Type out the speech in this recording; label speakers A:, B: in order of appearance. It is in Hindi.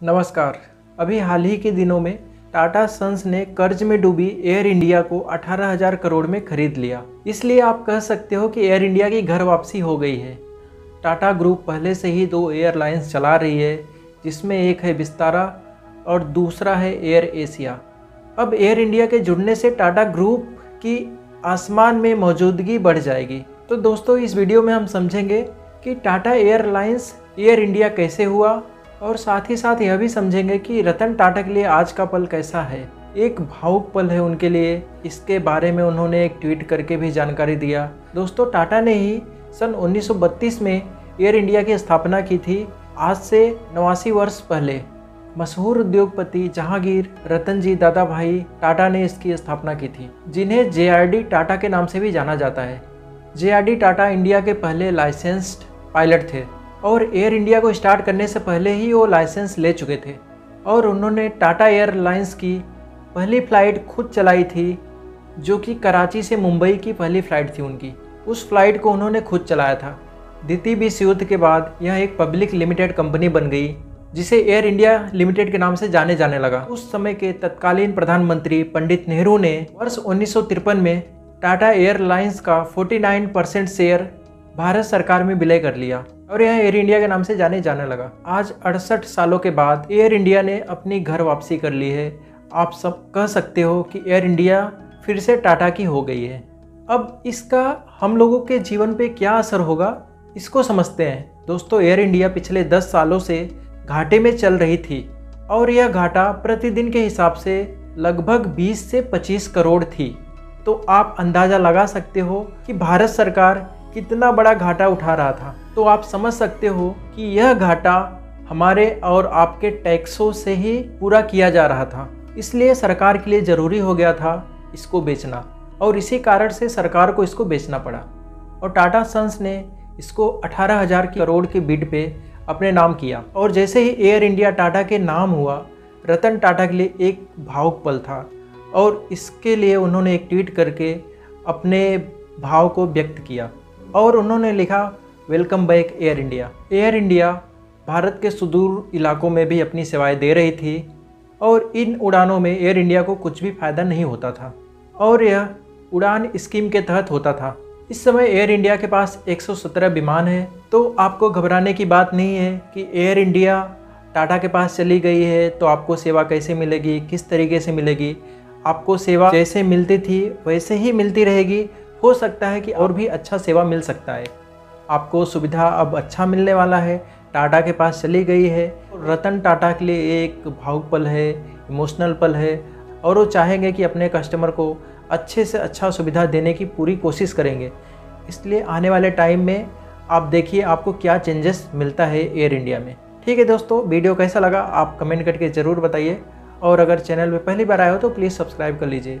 A: नमस्कार। अभी हाल ही के दिनों में टाटा सन्स ने कर्ज में डूबी एयर इंडिया को 18,000 करोड़ में खरीद लिया। इसलिए आप कह सकते हो कि एयर इंडिया की घर वापसी हो गई है। टाटा ग्रुप पहले से ही 2 एयरलाइंस चला रही है, जिसमें एक है विस्तारा और दूसरा है एयर एशिया। अब एयर इंडिया के जुड़ने से टाटा ग्रुप की आसमान में मौजूदगी बढ़ जाएगी। तो दोस्तों, इस वीडियो में हम समझेंगे कि टाटा एयरलाइंस एयर इंडिया कैसे हुआ, और साथ ही साथ यह भी समझेंगे कि रतन टाटा के लिए आज का पल कैसा है। एक भावुक पल है उनके लिए, इसके बारे में उन्होंने एक ट्वीट करके भी जानकारी दिया। दोस्तों, टाटा ने ही सन 1932 में एयर इंडिया की स्थापना की थी, आज से 89 वर्ष पहले। मशहूर उद्योगपति जहांगीर रतनजी दादाभाई टाटा ने इसकी स्थापना की थी, जिन्हें JRD टाटा के नाम से भी जाना जाता है। JRD टाटा इंडिया के पहले लाइसेंस्ड पायलट थे और एयर इंडिया को स्टार्ट करने से पहले ही वो लाइसेंस ले चुके थे, और उन्होंने टाटा एयरलाइंस की पहली फ़्लाइट खुद चलाई थी, जो कि कराची से मुंबई की पहली फ़्लाइट थी उनकी। उस फ्लाइट को उन्होंने खुद चलाया था। द्वितीय विश्व युद्ध के बाद यह एक पब्लिक लिमिटेड कंपनी बन गई, जिसे एयर इंडिया लिमिटेड के नाम से जाने लगा। उस समय के तत्कालीन प्रधानमंत्री पंडित नेहरू ने वर्ष 1953 में टाटा एयरलाइंस का 49% शेयर भारत सरकार में विलय कर लिया और यह एयर इंडिया के नाम से जाने लगा। आज 68 सालों के बाद एयर इंडिया ने अपनी घर वापसी कर ली है। आप सब कह सकते हो कि एयर इंडिया फिर से टाटा की हो गई है। अब इसका हम लोगों के जीवन पे क्या असर होगा, इसको समझते हैं। दोस्तों, एयर इंडिया पिछले 10 सालों से घाटे में चल रही थी और यह घाटा प्रतिदिन के हिसाब से लगभग 20 से 25 करोड़ थी। तो आप अंदाज़ा लगा सकते हो कि भारत सरकार कितना बड़ा घाटा उठा रहा था। तो आप समझ सकते हो कि यह घाटा हमारे और आपके टैक्सों से ही पूरा किया जा रहा था। इसलिए सरकार के लिए ज़रूरी हो गया था इसको बेचना, और इसी कारण से सरकार को इसको बेचना पड़ा। और टाटा सन्स ने इसको 18,000 करोड़ के बिड पे अपने नाम किया। और जैसे ही एयर इंडिया टाटा के नाम हुआ, रतन टाटा के लिए एक भावुक पल था, और इसके लिए उन्होंने एक ट्वीट करके अपने भाव को व्यक्त किया और उन्होंने लिखा, welcome back air India. Air India Bharat के सुदूर इलाकों में भी अपनी सेवाएं दे रही थी, और इन उड़ानों में एयर इंडिया को कुछ भी फ़ायदा नहीं होता था, और यह उड़ान स्कीम के तहत होता था। इस समय एयर इंडिया के पास 117 विमान है। तो आपको घबराने की बात नहीं है कि एयर इंडिया टाटा के पास चली गई है तो आपको सेवा कैसे मिलेगी, किस तरीके से मिलेगी। आपको सेवा जैसे मिलती थी वैसे ही मिलती रहेगी। हो सकता है कि और भी अच्छा सेवा मिल सकता है। आपको सुविधा अब अच्छा मिलने वाला है। टाटा के पास चली गई है। रतन टाटा के लिए एक भावुक पल है, इमोशनल पल है, और वो चाहेंगे कि अपने कस्टमर को अच्छे से अच्छा सुविधा देने की पूरी कोशिश करेंगे। इसलिए आने वाले टाइम में आप देखिए आपको क्या चेंजेस मिलता है एयर इंडिया में। ठीक है दोस्तों, वीडियो कैसा लगा आप कमेंट करके ज़रूर बताइए, और अगर चैनल में पहली बार आए हो तो प्लीज़ सब्सक्राइब कर लीजिए।